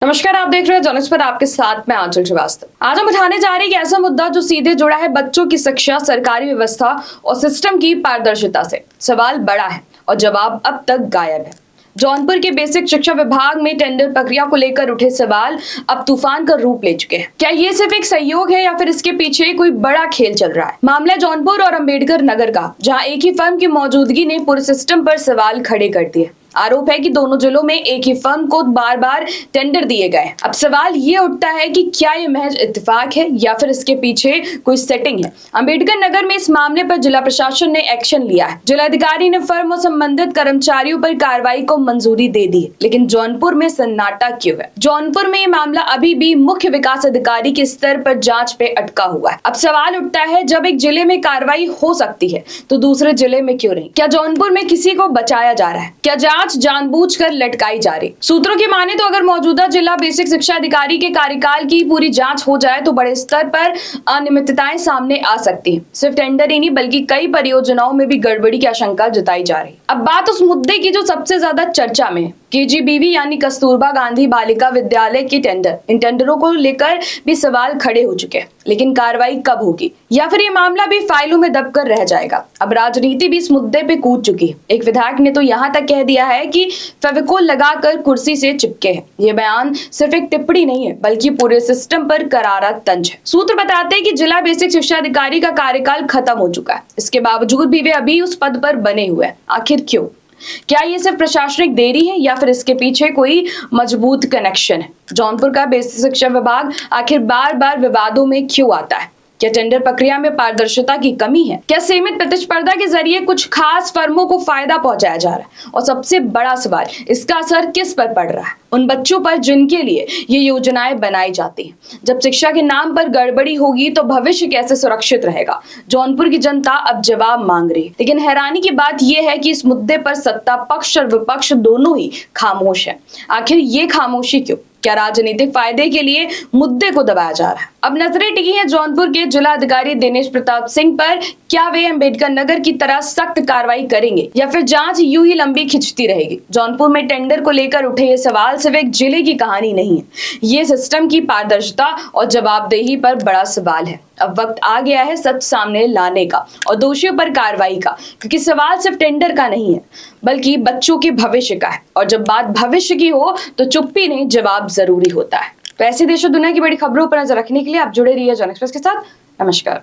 नमस्कार, आप देख रहे हैं जनक्स पर, आपके साथ मैं आंचल श्रीवास्तव। आज हम उठाने जा रहे हैं एक ऐसा मुद्दा जो सीधे जुड़ा है बच्चों की शिक्षा, सरकारी व्यवस्था और सिस्टम की पारदर्शिता से। सवाल बड़ा है और जवाब अब तक गायब है। जौनपुर के बेसिक शिक्षा विभाग में टेंडर प्रक्रिया को लेकर उठे सवाल अब तूफान का रूप ले चुके हैं। क्या ये सिर्फ एक सहयोग है या फिर इसके पीछे कोई बड़ा खेल चल रहा है? मामला जौनपुर और अंबेडकर नगर का, जहां एक ही फर्म की मौजूदगी ने पूरे सिस्टम पर सवाल खड़े कर दिए। आरोप है कि दोनों जिलों में एक ही फर्म को बार बार टेंडर दिए गए। अब सवाल ये उठता है कि क्या ये महज इत्तेफाक है या फिर इसके पीछे कोई सेटिंग है। अंबेडकर नगर में इस मामले पर जिला प्रशासन ने एक्शन लिया है। जिलाधिकारी ने फर्म और संबंधित कर्मचारियों पर कार्रवाई को मंजूरी दे दी, लेकिन जौनपुर में सन्नाटा क्यों है? जौनपुर में ये मामला अभी भी मुख्य विकास अधिकारी के स्तर पर जांच पे अटका हुआ है। अब सवाल उठता है, जब एक जिले में कार्रवाई हो सकती है तो दूसरे जिले में क्यों नहीं? क्या जौनपुर में किसी को बचाया जा रहा है? क्या जांच जानबूझकर लटकाई जा रही? सूत्रों की माने तो अगर मौजूदा जिला बेसिक शिक्षा अधिकारी के कार्यकाल की पूरी जांच हो जाए तो बड़े स्तर पर अनियमितताएं सामने आ सकती हैं। सिर्फ टेंडर ही नहीं बल्कि कई परियोजनाओं में भी गड़बड़ी की आशंका जताई जा रही। अब बात उस मुद्दे की जो सबसे ज्यादा चर्चा में है, केजीबीवी यानी कस्तूरबा गांधी बालिका विद्यालय के टेंडर। इन टेंडरों को लेकर भी सवाल खड़े हो चुके हैं, लेकिन कार्रवाई कब होगी या फिर ये मामला भी फाइलों में दबकर रह जाएगा? अब राजनीति भी इस मुद्दे पे कूद चुकी है। एक विधायक ने तो यहाँ तक कह दिया है कि फेविकोल लगाकर कुर्सी से चिपके हैं। ये बयान सिर्फ एक टिप्पणी नहीं है बल्कि पूरे सिस्टम पर करारा तंज है। सूत्र बताते हैं कि जिला बेसिक शिक्षा अधिकारी का कार्यकाल खत्म हो चुका है, इसके बावजूद भी वे अभी उस पद पर बने हुए हैं। आखिर क्यों? क्या ये सिर्फ प्रशासनिक देरी है या फिर इसके पीछे कोई मजबूत कनेक्शन है? जौनपुर का बेसिक शिक्षा विभाग आखिर बार बार विवादों में क्यों आता है? क्या टेंडर प्रक्रिया में पारदर्शिता की कमी है? क्या सीमित प्रतिस्पर्धा के जरिए कुछ खास फर्मों को फायदा पहुंचाया जा रहा है? और सबसे बड़ा सवाल, इसका असर किस पर पड़ रहा है? उन बच्चों पर जिनके लिए ये योजनाएं बनाई जाती हैं। जब शिक्षा के नाम पर गड़बड़ी होगी तो भविष्य कैसे सुरक्षित रहेगा? जौनपुर की जनता अब जवाब मांग रही है। लेकिन हैरानी की बात यह है कि इस मुद्दे पर सत्ता पक्ष और विपक्ष दोनों ही खामोश है। आखिर ये खामोशी क्यों? क्या राजनीतिक फायदे के लिए मुद्दे को दबाया जा रहा है? अब नजरें टिकी हैं जौनपुर के जिला अधिकारी दिनेश प्रताप सिंह पर। क्या वे अंबेडकर नगर की तरह सख्त कार्रवाई करेंगे या फिर जांच यूं ही लंबी खिंचती रहेगी? जौनपुर में टेंडर को लेकर उठे ये सवाल सिर्फ एक जिले की कहानी नहीं है, ये सिस्टम की पारदर्शिता और जवाबदेही पर बड़ा सवाल है। अब वक्त आ गया है सच सामने लाने का और दोषियों पर कार्रवाई का, क्योंकि सवाल सिर्फ टेंडर का नहीं है बल्कि बच्चों के भविष्य का है। और जब बात भविष्य की हो तो चुप्पी नहीं, जवाब जरूरी होता है। तो ऐसे देश और दुनिया की बड़ी खबरों पर नजर रखने के लिए आप जुड़े रहिए जनएक्सप्रेस के साथ। नमस्कार।